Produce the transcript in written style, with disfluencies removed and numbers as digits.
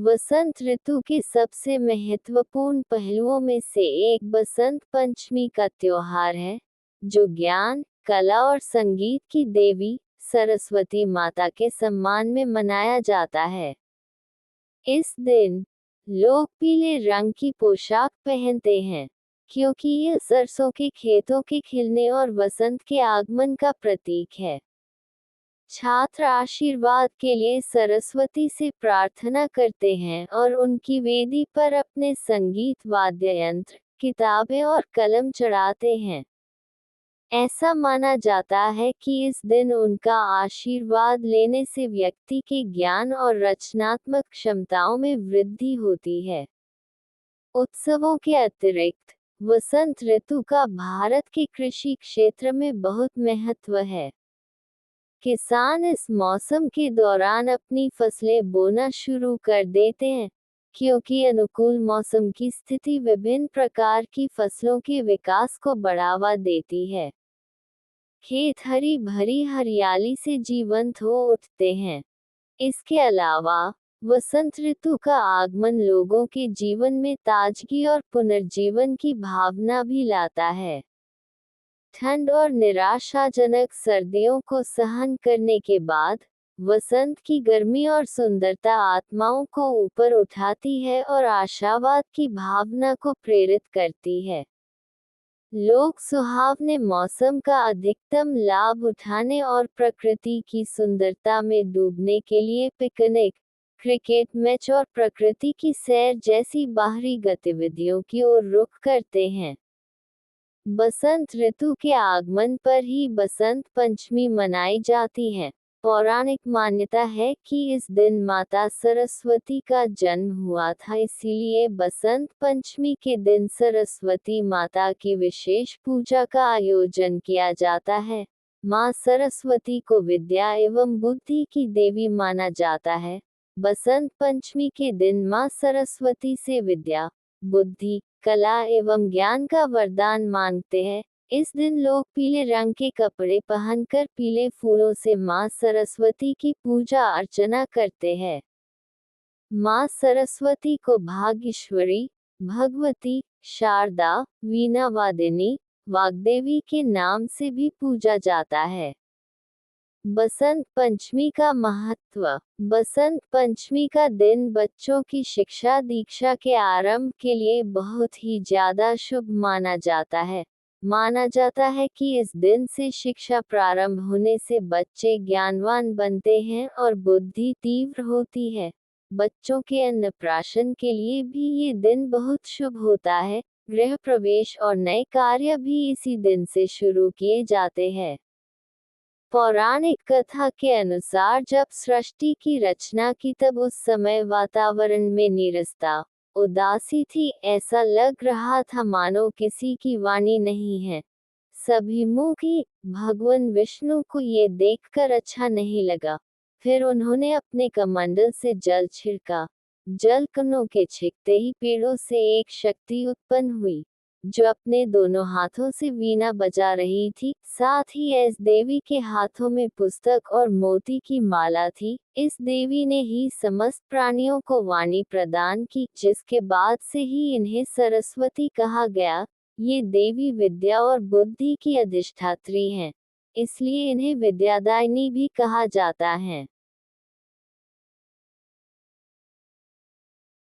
वसंत ऋतु के सबसे महत्वपूर्ण पहलुओं में से एक बसंत पंचमी का त्योहार है, जो ज्ञान, कला और संगीत की देवी सरस्वती माता के सम्मान में मनाया जाता है। इस दिन लोग पीले रंग की पोशाक पहनते हैं, क्योंकि यह सरसों के खेतों के खिलने और वसंत के आगमन का प्रतीक है। छात्र आशीर्वाद के लिए सरस्वती से प्रार्थना करते हैं और उनकी वेदी पर अपने संगीत वाद्य यंत्र, किताबें और कलम चढ़ाते हैं। ऐसा माना जाता है कि इस दिन उनका आशीर्वाद लेने से व्यक्ति के ज्ञान और रचनात्मक क्षमताओं में वृद्धि होती है। उत्सवों के अतिरिक्त वसंत ऋतु का भारत के कृषि क्षेत्र में बहुत महत्व है। किसान इस मौसम के दौरान अपनी फसलें बोना शुरू कर देते हैं, क्योंकि अनुकूल मौसम की स्थिति विभिन्न प्रकार की फसलों के विकास को बढ़ावा देती है। खेत हरी भरी हरियाली से जीवंत हो उठते हैं। इसके अलावा वसंत ऋतु का आगमन लोगों के जीवन में ताजगी और पुनर्जीवन की भावना भी लाता है। ठंड और निराशाजनक सर्दियों को सहन करने के बाद वसंत की गर्मी और सुंदरता आत्माओं को ऊपर उठाती है और आशावाद की भावना को प्रेरित करती है। लोग सुहावने मौसम का अधिकतम लाभ उठाने और प्रकृति की सुंदरता में डूबने के लिए पिकनिक, क्रिकेट मैच और प्रकृति की सैर जैसी बाहरी गतिविधियों की ओर रुख करते हैं। बसंत ऋतु के आगमन पर ही बसंत पंचमी मनाई जाती है। पौराणिक मान्यता है कि इस दिन माता सरस्वती का जन्म हुआ था, इसीलिए बसंत पंचमी के दिन सरस्वती माता की विशेष पूजा का आयोजन किया जाता है। माँ सरस्वती को विद्या एवं बुद्धि की देवी माना जाता है। बसंत पंचमी के दिन माँ सरस्वती से विद्या, बुद्धि, कला एवं ज्ञान का वरदान मांगते हैं। इस दिन लोग पीले रंग के कपड़े पहनकर पीले फूलों से माँ सरस्वती की पूजा अर्चना करते हैं। माँ सरस्वती को भाग्यश्वरी, भगवती, शारदा, वीणावादिनी, वाग्देवी के नाम से भी पूजा जाता है। बसंत पंचमी का महत्व। बसंत पंचमी का दिन बच्चों की शिक्षा दीक्षा के आरंभ के लिए बहुत ही ज्यादा शुभ माना जाता है। माना जाता है कि इस दिन से शिक्षा प्रारंभ होने से बच्चे ज्ञानवान बनते हैं और बुद्धि तीव्र होती है। बच्चों के अन्नप्राशन के लिए भी ये दिन बहुत शुभ होता है। गृह प्रवेश और नए कार्य भी इसी दिन से शुरू किए जाते हैं। पौराणिक कथा के अनुसार जब सृष्टि की रचना की तब उस समय वातावरण में नीरसता, उदासी थी। ऐसा लग रहा था मानो किसी की वाणी नहीं है, सभी मूकी। भगवान विष्णु को ये देखकर अच्छा नहीं लगा। फिर उन्होंने अपने कमंडल से जल छिड़का। जल कणों के छिड़कते ही पेड़ों से एक शक्ति उत्पन्न हुई, जो अपने दोनों हाथों से वीणा बजा रही थी। साथ ही इस देवी के हाथों में पुस्तक और मोती की माला थी। इस देवी ने ही समस्त प्राणियों को वाणी प्रदान की, जिसके बाद से ही इन्हें सरस्वती कहा गया। ये देवी विद्या और बुद्धि की अधिष्ठात्री हैं, इसलिए इन्हें विद्यादायिनी भी कहा जाता है।